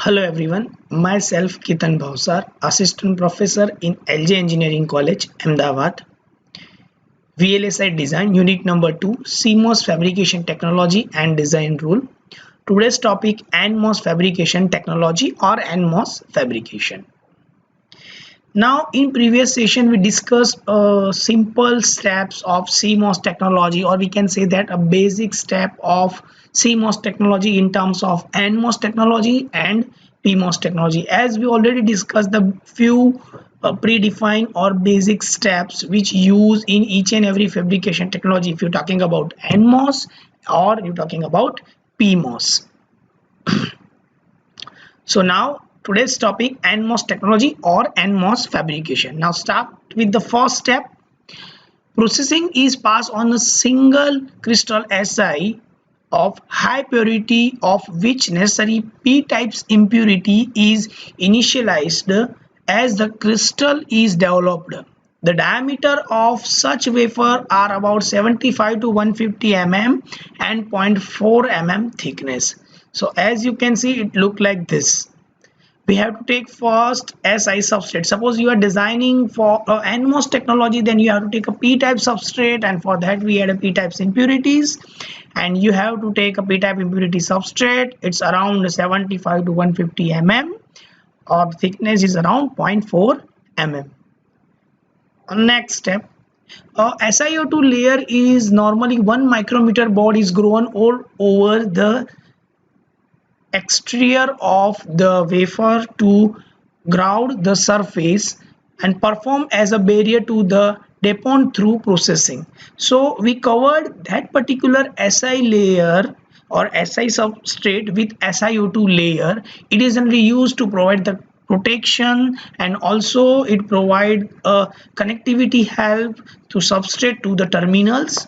Hello everyone, myself Ketan Bhausar, Assistant Professor in LJ Engineering College, Ahmedabad. VLSI Design Unit number 2, CMOS Fabrication Technology and Design Rule. Today's topic, NMOS Fabrication Technology or NMOS Fabrication. Now in previous session we discussed simple steps of CMOS technology, or we can say that a basic step of CMOS technology in terms of NMOS technology and PMOS technology. As we already discussed the few predefined or basic steps which use in each and every fabrication technology, if you're talking about NMOS or you're talking about PMOS. So now today's topic, NMOS technology or NMOS fabrication. Now start with the first step. Processing is passed on a single crystal Si of high purity, of which necessary p-types impurity is initialized as the crystal is developed. The diameter of such wafer are about 75 to 150 mm and 0.4 mm thickness. So as you can see, it look like this. We have to take first Si substrate. Suppose you are designing for NMOS technology, then you have to take a p-type substrate, and for that we add a p-types impurities, and you have to take a p-type impurity substrate. It's around 75 to 150 mm, or the thickness is around 0.4 mm. Next step, SiO2 layer is normally 1 micrometer board is grown all over the exterior of the wafer to ground the surface and perform as a barrier to the depon through processing. So we covered that particular Si layer or Si substrate with SiO2 layer. It is generally used to provide the protection, and also it provide a connectivity help to substrate to the terminals.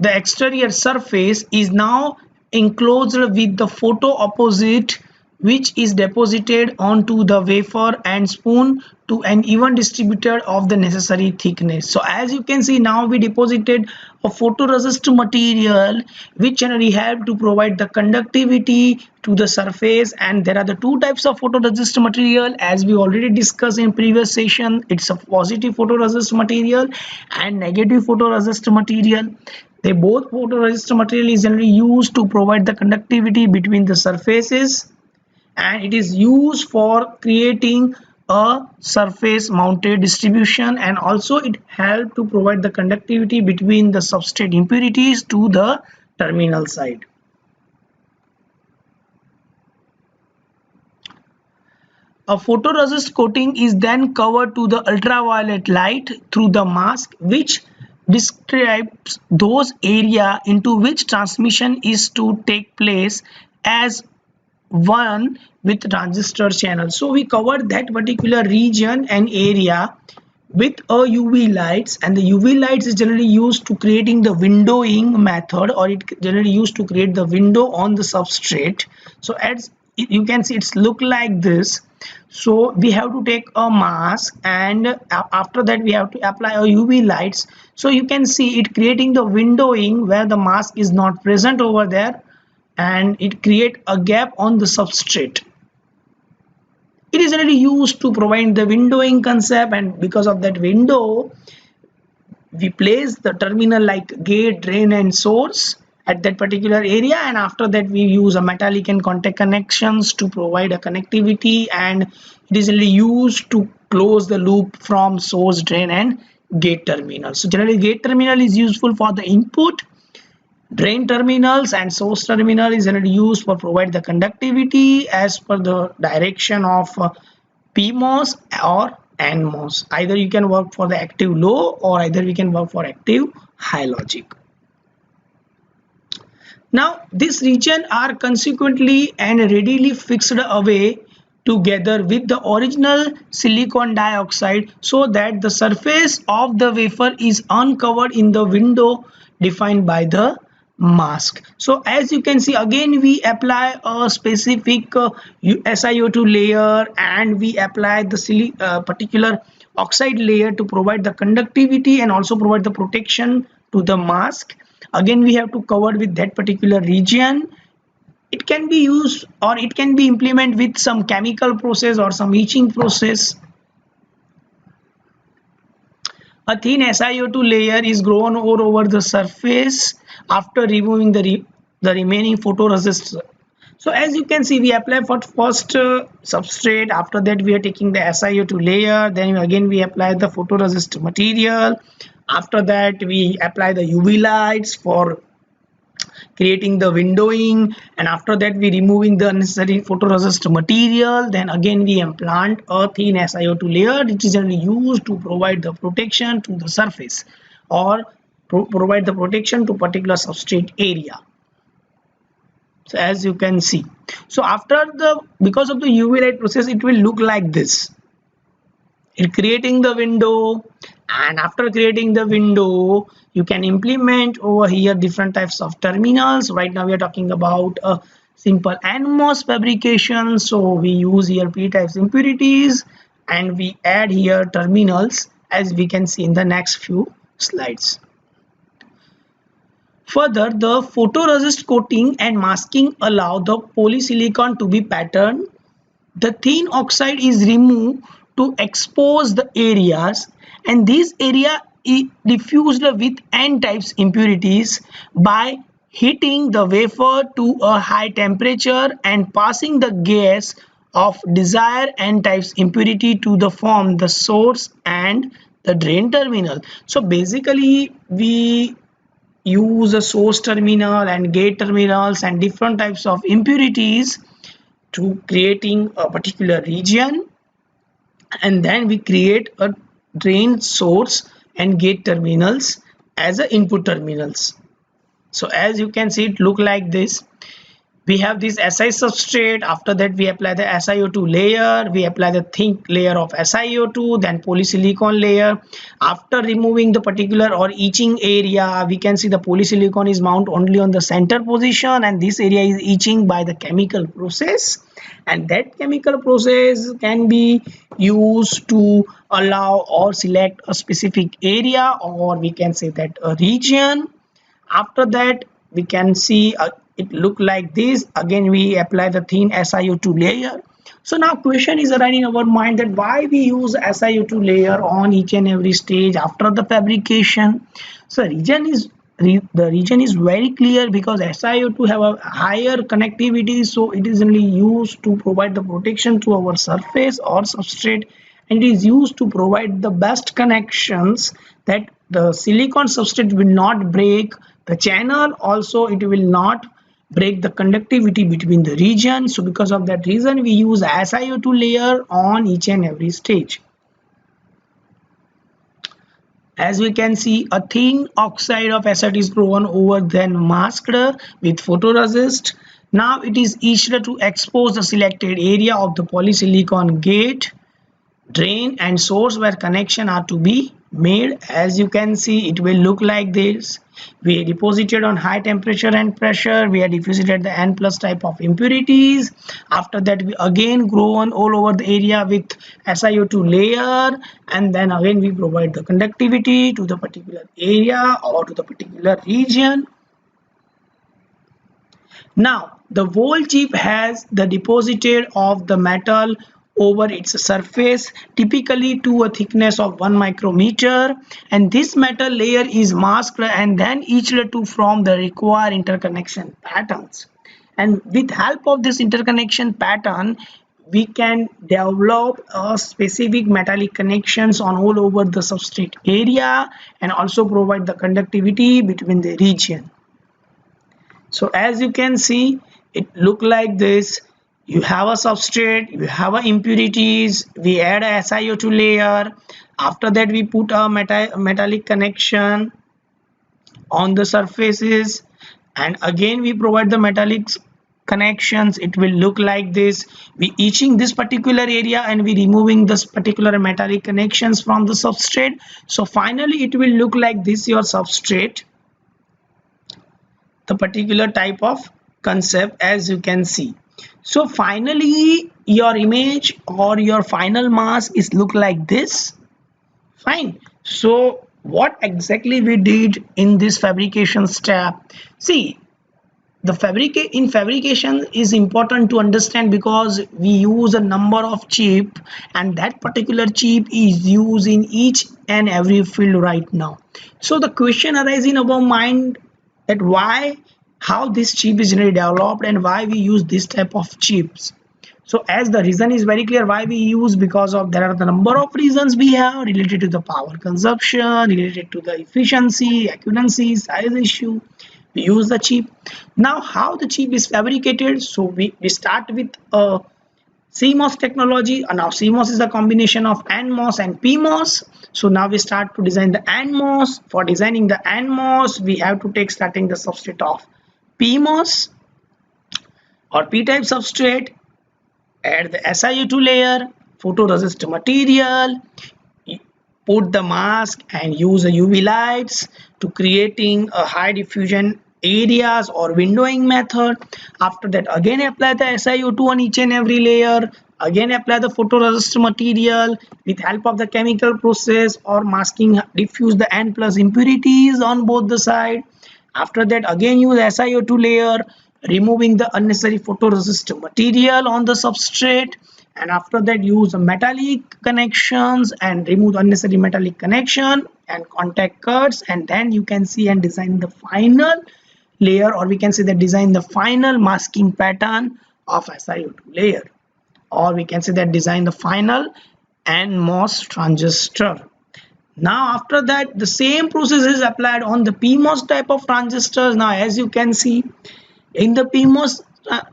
The exterior surface is now enclosed with the photoopposite, which is deposited onto the wafer and spoon to an even distributed of the necessary thickness. So as you can see, now we deposited a photoresist material which generally help to provide the conductivity to the surface. And there are the two types of photoresist material, as we already discussed in previous session. It's a positive photoresist material and negative photoresist material. They both photoresist material is generally used to provide the conductivity between the surfaces, and it is used for creating a surface mounted distribution, and also it helps to provide the conductivity between the substrate impurities to the terminal side. A photoresist coating is then covered to the ultraviolet light through the mask, which describes those area into which transmission is to take place as one with transistor channel. So we covered that particular region and area with a UV lights, and the UV lights is generally used to creating the windowing method, or it generally used to create the window on the substrate. So as you can see, it's look like this. So we have to take a mask, and after that we have to apply a UV lights. So you can see it creating the windowing where the mask is not present over there, and it create a gap on the substrate. It is really used to provide the windowing concept, and because of that window we place the terminal like gate, drain and source at that particular area, and after that we use a metallic and contact connections to provide a connectivity, and it is really used to close the loop from source, drain and gate terminal. So generally gate terminal is useful for the input, drain terminals and source terminal is generally used for provide the conductivity as per the direction of PMOS or NMOS. Either you can work for the active low, or either we can work for active high logic. Now this region are consequently and readily fixed away together with the original silicon dioxide, so that the surface of the wafer is uncovered in the window defined by the mask. So as you can see, again we apply a specific SiO2 layer, and we apply the particular oxide layer to provide the conductivity and also provide the protection to the mask. again we have to cover with that particular region. It can be used or it can be implemented with some chemical process or some etching process. A thin SiO2 layer is grown over the surface after removing the remaining photoresist. So as you can see, we apply for first substrate. After that, we are taking the SiO2 layer. Then again, we apply the photoresist material. After that, we apply the UV lights for creating the windowing, and after that we removing the unnecessary photoresist material. Then again we implant a thin SiO2 layer, which is generally used to provide the protection to the surface or provide the protection to particular substrate area. So as you can see, so after the because of the UV light process, it will look like this. In creating the window, and after creating the window, you can implement over here different types of terminals. Right now we are talking about a simple NMOS fabrication, so we use here p types impurities and we add here terminals, as we can see in the next few slides. Further, the photoresist coating and masking allow the polysilicon to be patterned. The thin oxide is removed to expose the areas, and this area is diffused with n-types impurities by heating the wafer to a high temperature and passing the gas of desired n-types impurity to the form the source and the drain terminal. So basically we use a source terminal and gate terminals and different types of impurities to creating a particular region, and then we create a drain source and gate terminals as a input terminals. So as you can see, it look like this. We have this Si substrate. After that we apply the SiO2 layer, we apply the thin layer of SiO2, then polysilicon layer. After removing the particular or etching area, we can see the polysilicon is mounted only on the center position, and this area is etching by the chemical process, and that chemical process can be used to allow or select a specific area, or we can say that a region. After that we can see it look like this. Again we apply the thin SiO2 layer. So now question is arising in our mind that why we use SiO2 layer on each and every stage after the fabrication. So the region is very clear, because SiO2 have a higher connectivity, so it is only used to provide the protection to our surface or substrate, and it is used to provide the best connections that the silicon substrate will not break the channel, also it will not break the conductivity between the region. So because of that reason we use SiO2 layer on each and every stage. As we can see, a thin oxide of SiO2 is grown over then masked with photoresist. Now it is etched to expose the selected area of the polysilicon gate, drain and source where connection are to be made. As you can see, it will look like this. We deposited on high temperature and pressure. We have deposited the N plus type of impurities. After that we again grown all over the area with SiO2 layer, and then again we provide the conductivity to the particular area or to the particular region. Now the whole chip has the deposited of the metal over its surface, typically to a thickness of 1 micrometer, and this metal layer is masked and then etched to form the required interconnection patterns. And with help of this interconnection pattern we can develop a specific metallic connections on all over the substrate area and also provide the conductivity between the region. So as you can see, it look like this. You have a substrate, you have a impurities, we add a SiO2 layer. After that we put a metallic connection on the surfaces, and again we provide the metallic connections. It will look like this. We etching this particular area and we removing this particular metallic connections from the substrate. So finally it will look like this, your substrate, the particular type of concept, as you can see. So finally your image or your final mask is look like this. Fine. So what exactly we did in this fabrication step? See, the fabrication is important to understand because we use a number of chip, and that particular chip is used in each and every field right now. So the question arises in our mind that why, how this chip is really developed and why we use this type of chips. So as the reason is very clear why we use, because of there are the number of reasons we have related to the power consumption, related to the efficiency, accuracy, size issue. We use the chip. Now how the chip is fabricated? So we start with a CMOS technology. Now CMOS is a combination of NMOS and PMOS. So now we start to design the NMOS. For designing the NMOS, we have to take starting the substrate of PMOS or P-type substrate, add the SiO2 layer, photoresist material, put the mask and use a UV lights to creating a high diffusion areas or windowing method. After that, again apply the SiO2 on each and every layer, again apply the photoresist material with help of the chemical process or masking, diffuse the N plus impurities on both the side. After that, again use SiO2 layer, removing the unnecessary photoresist material on the substrate, and after that use metallic connections and remove unnecessary metallic connection and contact cuts, and then you can see and design the final layer, or we can say that design the final masking pattern of SiO2 layer, or we can say that design the final NMOS transistor. Now after that the same process is applied on the PMOS type of transistors. Now as you can see, in the PMOS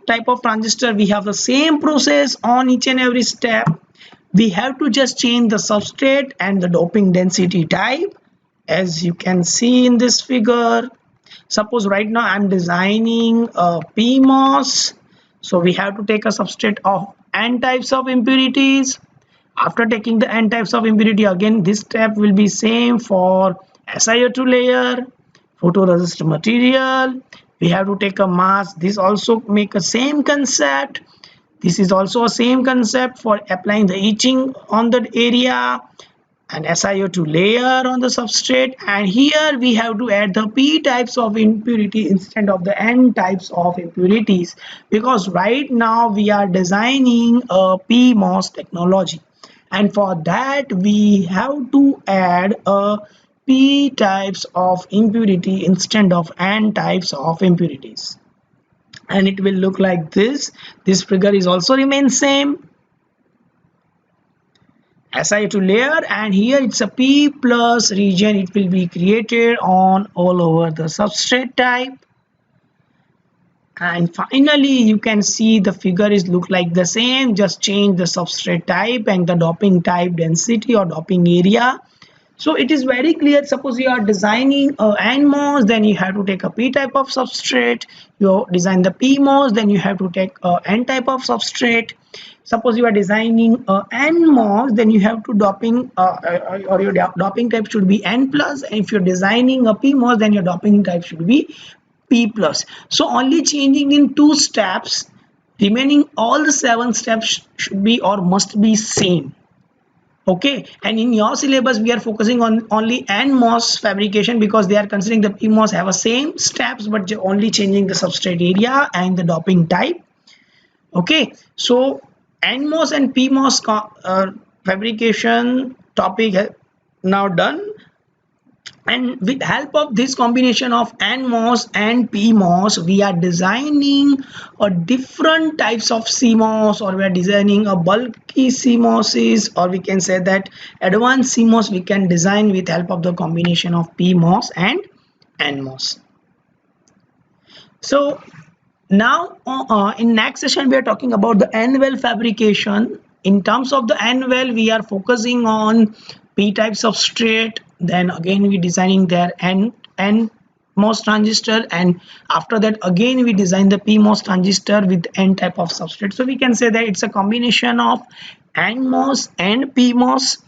type of transistor we have the same process on each and every step. We have to just change the substrate and the doping density type, as you can see in this figure. Suppose right now I'm designing a PMOS, so we have to take a substrate of N types of impurities. After taking the N types of impurity, again this step will be same for SiO2 layer, photoresist material. We have to take a mask. This also make a same concept. This is also a same concept for applying the etching on the area and SiO2 layer on the substrate. And here we have to add the P types of impurity instead of the N types of impurities, because right now we are designing a PMOS technology, and for that we have to add a P types of impurity instead of N types of impurities, and it will look like this. This figure is also remain same, SiO2 layer, and here it's a P plus region. It will be created on all over the substrate type. And finally you can see the figure is look like the same, just change the substrate type and the doping type density or doping area. So it is very clear. Suppose you are designing a NMOS, then you have to take a P type of substrate. You design the PMOS, then you have to take a N type of substrate. Suppose you are designing a NMOS, then you have to doping or your doping type should be N plus, and if you're designing a PMOS, then your doping type should be P plus. So only changing in 2 steps, remaining all the 7 steps should be or must be same. Okay, and in your syllabus we are focusing on only NMOS fabrication because they are considering the PMOS have a same steps but only changing the substrate area and the doping type. Okay, so NMOS and PMOS fabrication topic now done, and with help of this combination of NMOS and PMOS we are designing a different types of CMOS, or we are designing a bulky CMOSs, or we can say that advanced CMOS we can design with help of the combination of PMOS and NMOS. So now in next session we are talking about the N-well fabrication. In terms of the N-well we are focusing on P-type substrate, then again we designing their NMOS transistor, and after that again we design the PMOS transistor with N type of substrate. So we can say that it's a combination of NMOS and PMOS,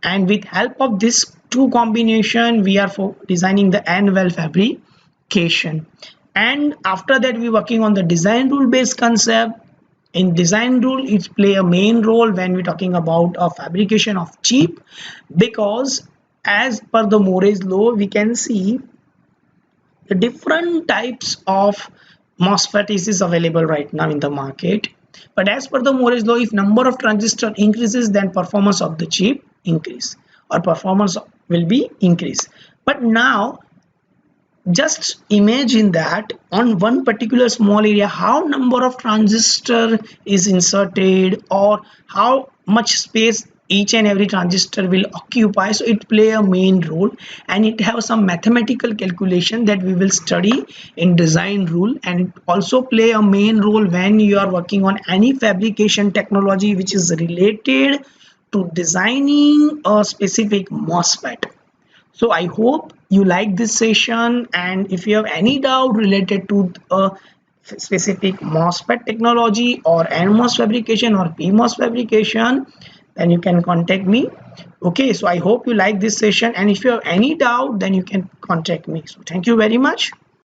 and with help of this two combination we are for designing the N-well fabrication. And after that we working on the design rule based concept. In design rule it play a main role when we're talking about a fabrication of chip, because as per the Moore's law, we can see the different types of MOSFET is available right now in the market. But as per the Moore's law, if number of transistor increases, then performance of the chip increase, or performance will be increased. But now just imagine that on one particular small area, how number of transistor is inserted, or how much space each and every transistor will occupy. So it play a main role, and it have some mathematical calculation that we will study in design rule, and also play a main role when you are working on any fabrication technology which is related to designing a specific MOSFET. So I hope you like this session, and if you have any doubt related to a specific MOSFET technology or NMOS fabrication or PMOS fabrication, then you can contact me. Okay, so I hope you like this session, and if you have any doubt, then you can contact me. So thank you very much.